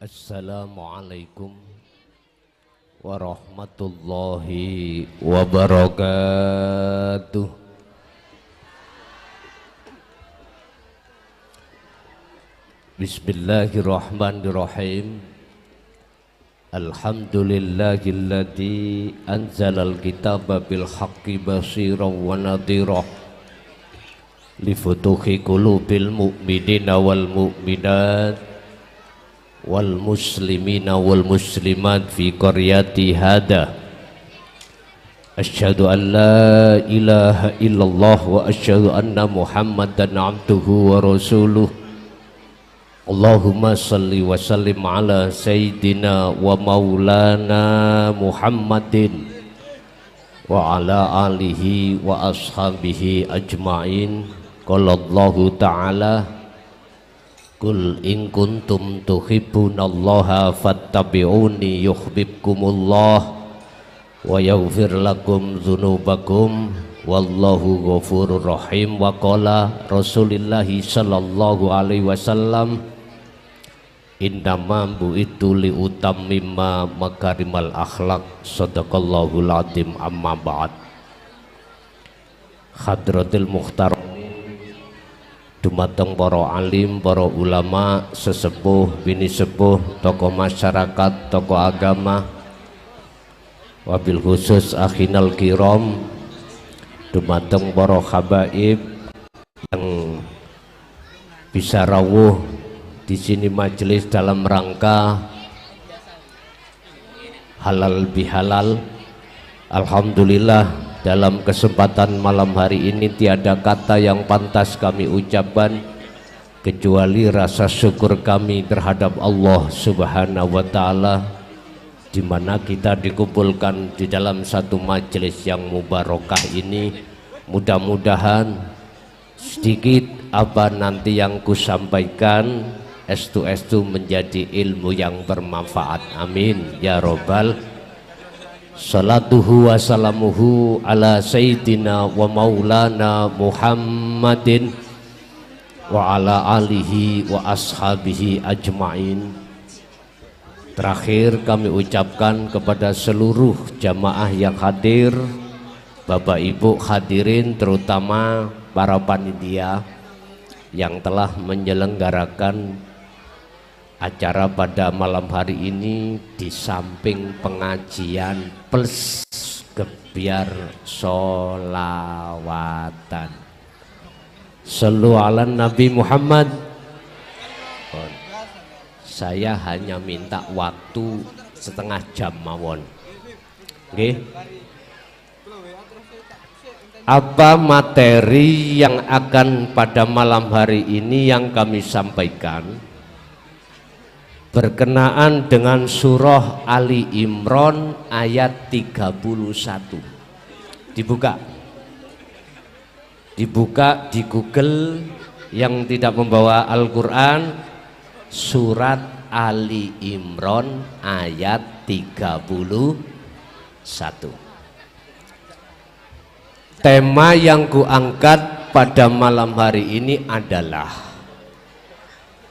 Assalamualaikum warahmatullahi wabarakatuh. Bismillahirrahmanirrahim. Alhamdulillahilladzi anzalal kitaba bil haqqi basiran wa nadhira li futuhi qulubil mu'minina wal mu'minat wal muslimina wal muslimat fi qaryati hada. Asyhadu an la ilaha illallah wa asyhadu anna muhammadan abduhu wa rasuluh. Allahumma salli wa sallim ala sayyidina wa maulana muhammadin wa ala alihi wa ashabihi ajma'in. Qala Allahu ta'ala, Qul in kuntum tuhibbunallaha fattabi'uni yuhibbukumullah wa yaghfir lakum dzunubakum wallahu ghafurur rahim. Wa qala Rasulullah sallallahu alaihi wasallam, innama bu'itu li utammima makarimal akhlaq. Shadaqallahul azim. Amma ba'd. Hadratil muhtaram, dumateng para alim, para ulama, sesepuh, bini sepuh, tokoh masyarakat, tokoh agama, wabil khusus akhinal kiram, dumateng para habaib yang bisa rawuh di sini majelis dalam rangka halal bihalal. Alhamdulillah, dalam kesempatan malam hari ini tiada kata yang pantas kami ucapkan kecuali rasa syukur kami terhadap Allah Subhanahu wa Ta'ala, di mana kita dikumpulkan di dalam satu majelis yang mubarakah ini. Mudah-mudahan sedikit apa nanti yang kusampaikan estu menjadi ilmu yang bermanfaat. Amin ya robbal. Salatuhu wa salamuhu ala sayyidina wa maulana Muhammadin wa ala alihi wa ashabihi ajma'in. Terakhir kami ucapkan kepada seluruh jamaah yang hadir, Bapak Ibu hadirin, terutama para panitia yang telah menyelenggarakan acara pada malam hari ini, di samping pengajian plus gebyar sholawatan. Shallu ala Nabi Muhammad. Saya hanya minta waktu setengah jam mawon. Oke. Apa materi yang akan pada malam hari ini yang kami sampaikan berkenaan dengan surah Ali Imran ayat 31. Dibuka di Google yang tidak membawa Al-Quran, surat Ali Imran ayat 31. Tema yang kuangkat pada malam hari ini adalah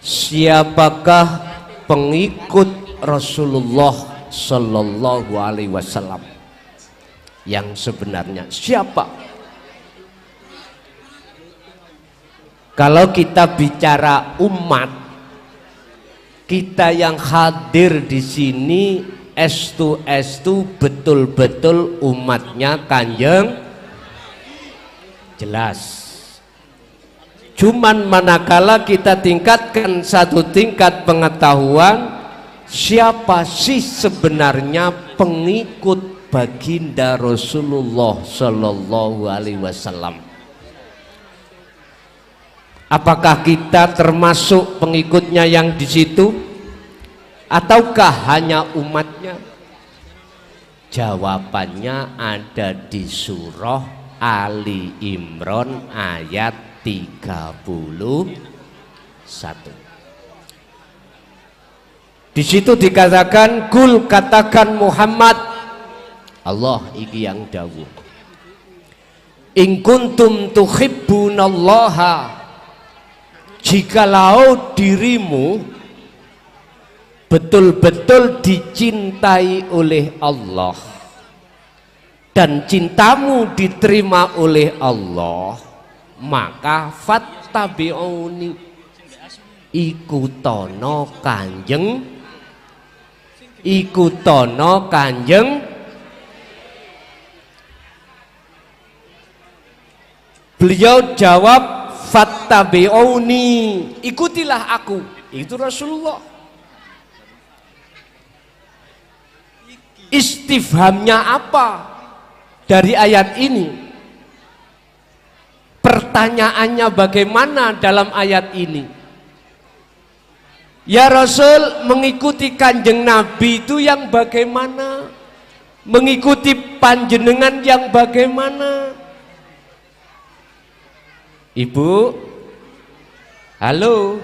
siapakah pengikut Rasulullah Sallallahu Alaihi Wasallam yang sebenarnya. Siapa? Kalau kita bicara umat, kita yang hadir di sini estu betul-betul umatnya Kanjeng, jelas. Cuman manakala kita tingkatkan satu tingkat pengetahuan, siapa sih sebenarnya pengikut baginda Rasulullah Sallallahu Alaihi Wasallam? Apakah kita termasuk pengikutnya yang di situ, ataukah hanya umatnya? Jawabannya ada di surah Ali Imran ayat 31. Di situ dikatakan, kul, katakan Muhammad, Allah iki yang dawuh, in kuntum tuhibbunallaha, jikalau dirimu betul-betul dicintai oleh Allah dan cintamu diterima oleh Allah, maka fattabi'uni, ikutono kanjeng. Beliau jawab, fattabi'uni, ikutilah aku. Itu Rasulullah. Istifhamnya apa dari ayat ini? Pertanyaannya bagaimana dalam ayat ini? Ya Rasul, mengikuti kanjeng Nabi itu yang bagaimana? Mengikuti panjenengan yang bagaimana? Ibu, halo,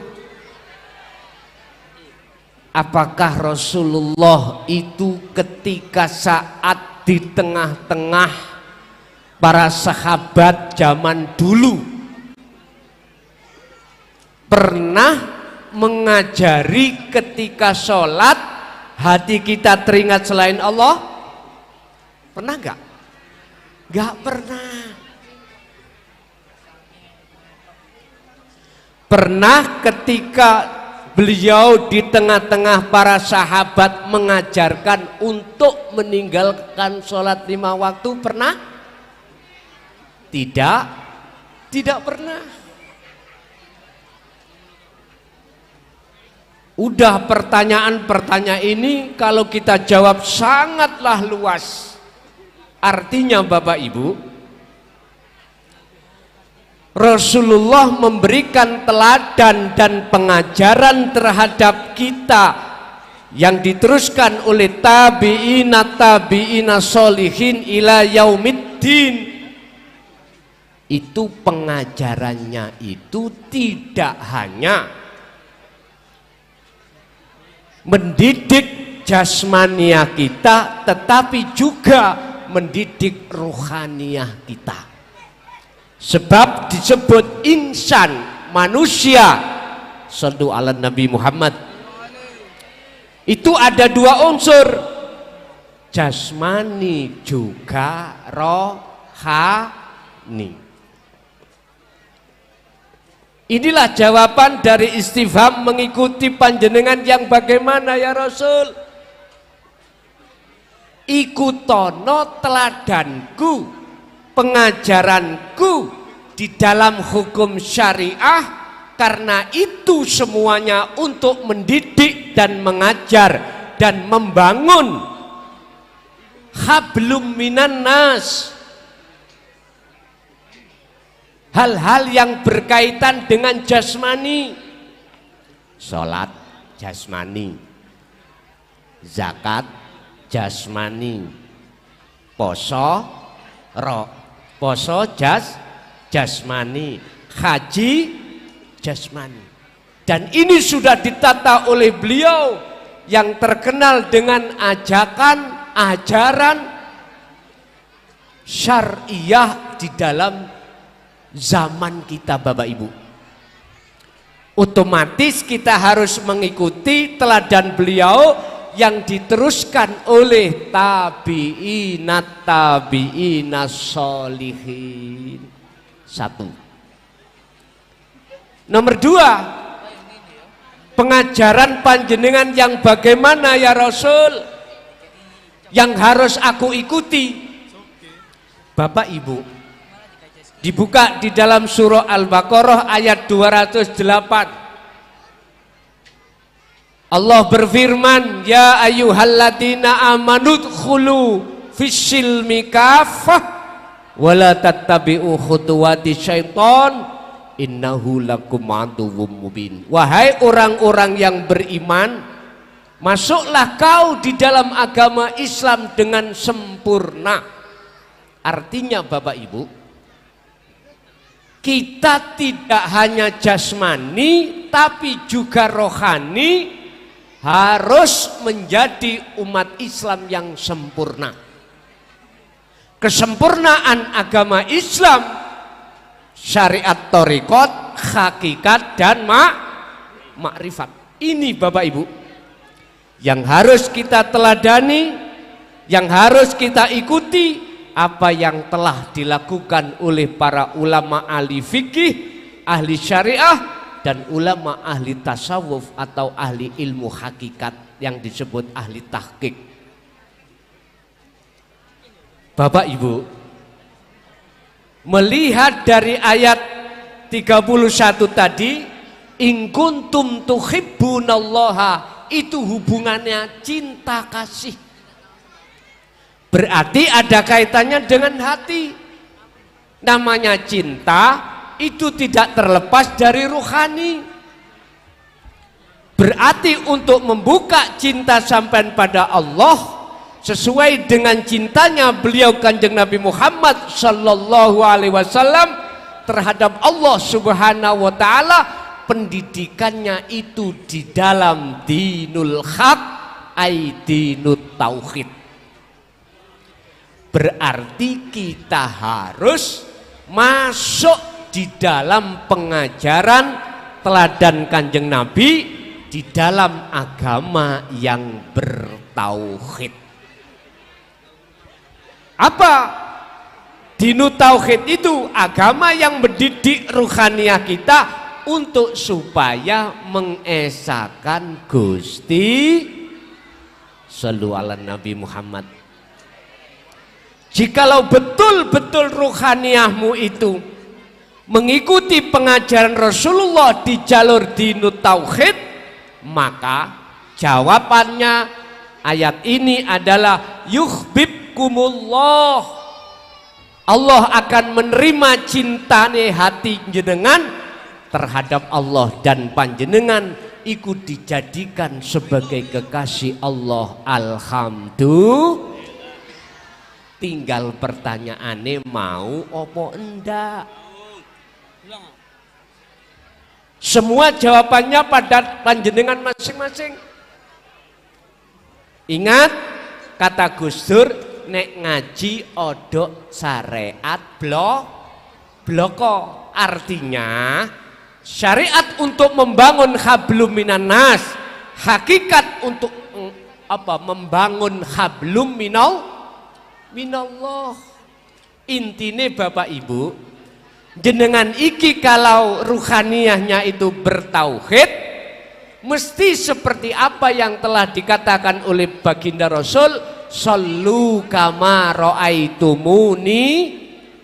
apakah Rasulullah itu ketika saat di tengah-tengah para sahabat zaman dulu pernah mengajari ketika sholat hati kita teringat selain Allah? Pernah nggak? Nggak pernah. Pernah ketika beliau di tengah-tengah para sahabat mengajarkan untuk meninggalkan sholat 5 waktu? Pernah? Tidak pernah. Udah pertanyaan-pertanyaan ini kalau kita jawab sangatlah luas. Artinya Bapak Ibu, Rasulullah memberikan teladan dan pengajaran terhadap kita yang diteruskan oleh tabi'ina solihin ila yaumiddin. Itu pengajarannya itu tidak hanya mendidik jasmaniah kita, tetapi juga mendidik rohaniah kita. Sebab disebut insan, manusia, sallu ala Nabi Muhammad, itu ada 2 unsur, jasmani juga rohani. Inilah jawaban dari istifham, mengikuti panjenengan yang bagaimana ya Rasul? Ikutono teladanku, pengajaranku di dalam hukum syariah, karena itu semuanya untuk mendidik dan mengajar dan membangun hablum minan nas, hal-hal yang berkaitan dengan jasmani. Sholat jasmani, zakat jasmani, poso jasmani, haji jasmani. Dan ini sudah ditata oleh beliau yang terkenal dengan ajaran syariah di dalam zaman kita Bapak Ibu. Otomatis kita harus mengikuti teladan beliau yang diteruskan oleh tabi'ina solihin. 1. Nomor 2, pengajaran panjenengan yang bagaimana ya Rasul, yang harus aku ikuti. Bapak Ibu, dibuka di dalam surah Al-Baqarah ayat 208. Allah berfirman, ya ayyuhalladzina amanu dkhulu fis-silmi kaffah wa la tattabi'u khutuwati syaiton innahu lakum aduwwum mubin. Wahai orang-orang yang beriman, masuklah kau di dalam agama Islam dengan sempurna. Artinya Bapak Ibu, kita tidak hanya jasmani tapi juga rohani, harus menjadi umat Islam yang sempurna. Kesempurnaan agama Islam, syariat thariqat, hakikat dan makrifat. Ini Bapak Ibu, Yang harus kita teladani, yang harus kita ikuti apa yang telah dilakukan oleh para ulama ahli fikih, ahli syariah, dan ulama ahli tasawuf atau ahli ilmu hakikat yang disebut ahli tahqiq. Bapak Ibu, melihat dari ayat 31 tadi, in kuntum tuhibbunallaha, itu hubungannya cinta kasih. Berarti ada kaitannya dengan hati. Namanya cinta itu tidak terlepas dari ruhani. Berarti untuk membuka cinta sampai pada Allah sesuai dengan cintanya beliau Kanjeng Nabi Muhammad sallallahu alaihi wasallam terhadap Allah Subhanahu wa taala, pendidikannya itu di dalam dinul haq, ai dinut tauhid. Berarti kita harus masuk di dalam pengajaran teladan Kanjeng Nabi di dalam agama yang bertauhid. Apa dinut tauhid itu? Agama yang mendidik ruhaniah kita untuk supaya mengesahkan Gusti sallu ala Nabi Muhammad. Jikalau betul-betul ruhaniahmu itu mengikuti pengajaran Rasulullah di jalur dinut tauhid, maka jawabannya ayat ini adalah yuhibbukumullah. Allah akan menerima cintane hati jenengan terhadap Allah, dan panjenengan ikut dijadikan sebagai kekasih Allah. Alhamdulillah. Tinggal pertanyaannya, mau opo enggak? Semua jawabannya pada panjenengan masing-masing. Ingat kata Gus Dur, nek ngaji odok syariat bloko. Artinya syariat untuk membangun hablum minan nas, hakikat untuk membangun hablum minallah. Intine Bapak Ibu, jenengan iki kalau ruhaniyahnya itu bertauhid, mesti seperti apa yang telah dikatakan oleh baginda Rasul, sallu kama ra'aitumuni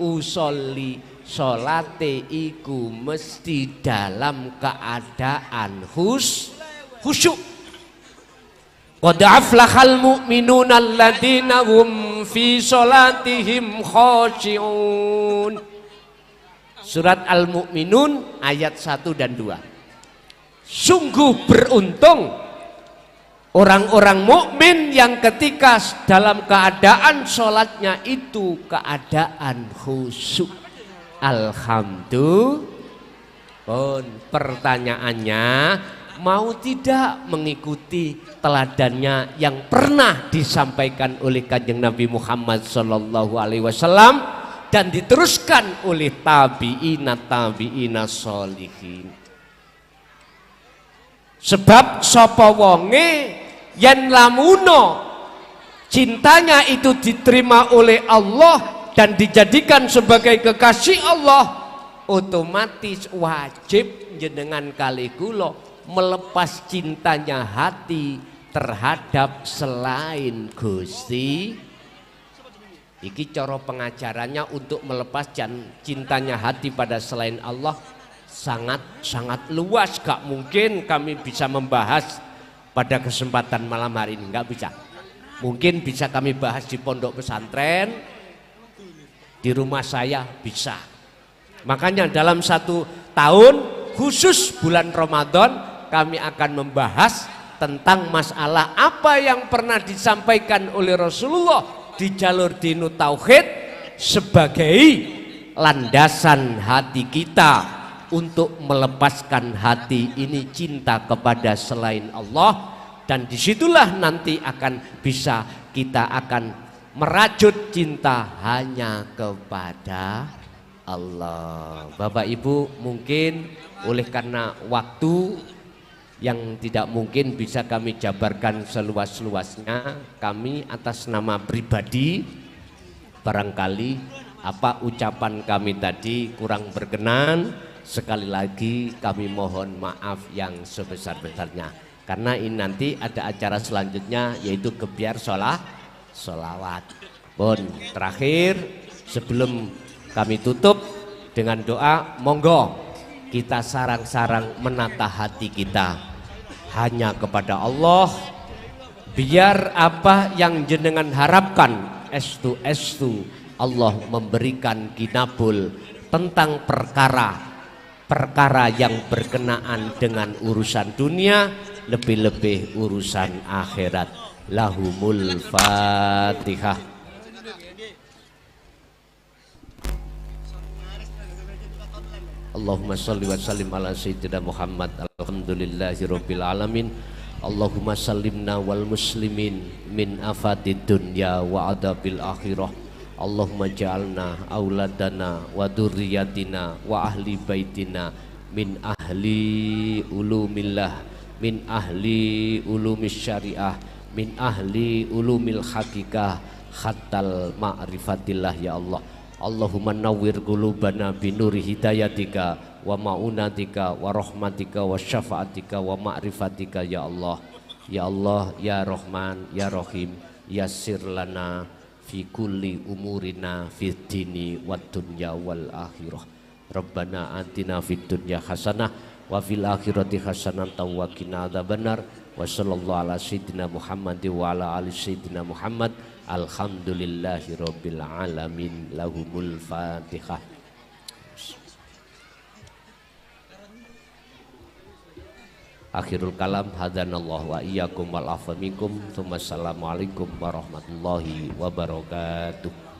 usolli. Salate iku mesti dalam keadaan khusyuk. Qad aflahal mu'minuna alladzina hum fi salatihim khashi'un. Surat Al-Mu'minun ayat 1 dan 2. Sungguh beruntung orang-orang mukmin yang ketika dalam keadaan sholatnya itu keadaan khusyuk. Alhamdulillah. Pertanyaannya, mau tidak mengikuti teladannya yang pernah disampaikan oleh Kanjeng Nabi Muhammad sallallahu alaihi wasallam dan diteruskan oleh tabi'ina sholihin. Sebab sapa wonge yen lamuno cintanya itu diterima oleh Allah dan dijadikan sebagai kekasih Allah, otomatis wajib jenengan kali kula melepas cintanya hati terhadap selain Gusti. Iki cara pengajarannya untuk melepas cintanya hati pada selain Allah sangat luas. Gak mungkin kami bisa membahas pada kesempatan malam hari ini, gak bisa. Mungkin bisa kami bahas di pondok pesantren, di rumah saya bisa. Makanya dalam 1 tahun khusus bulan Ramadan kami akan membahas tentang masalah apa yang pernah disampaikan oleh Rasulullah di jalur dinut tauhid sebagai landasan hati kita untuk melepaskan hati ini cinta kepada selain Allah, dan disitulah nanti akan bisa kita akan merajut cinta hanya kepada Allah. Bapak Ibu, mungkin oleh karena waktu yang tidak mungkin bisa kami jabarkan seluas-luasnya. Kami atas nama pribadi barangkali apa ucapan kami tadi kurang berkenan, sekali lagi kami mohon maaf yang sebesar-besarnya. Karena ini nanti ada acara selanjutnya yaitu gebyar sholawat. Bon, terakhir sebelum kami tutup dengan doa, monggo kita sarang-sarang menata hati kita hanya kepada Allah, biar apa yang jenengan harapkan estu Allah memberikan kinabul tentang perkara yang berkenaan dengan urusan dunia, lebih-lebih urusan akhirat. Lahumul Fatihah. Allahumma salli wa sallim ala sayyidina Muhammad. Alhamdulillahirabbil alamin. Allahumma sallimna wal muslimin min afatid dunya wa adabil akhirah. Allahumma ja'alna auladana wa dzurriyyatina wa ahli baitina min ahli ulumillah, min ahli ulumis syariah, min ahli ulumil hakikah khattal ma'rifatillah ya Allah. Allahumma nawwir qulubana binuri hidayatika wa ma'unatika wa rahmatika wa syafaatika wa ma'rifatika ya Allah. Ya Allah, ya Rahman, ya Rahim, yassir lana fi kulli umurina fid dini wad dunya wal akhirah. Rabbana atina fid dunya hasanah wa fil akhirati hasanah wa qina adzabannar. Wa sallallahu ala sayyidina Muhammad wa ala ali sayyidina Muhammad. Alhamdulillahi rabbil alamin. Lahumul Fatihah. Akhirul kalam, hadanallahu wa iyyakum wal afa minkum. Assalamualaikum warahmatullahi wabarakatuh.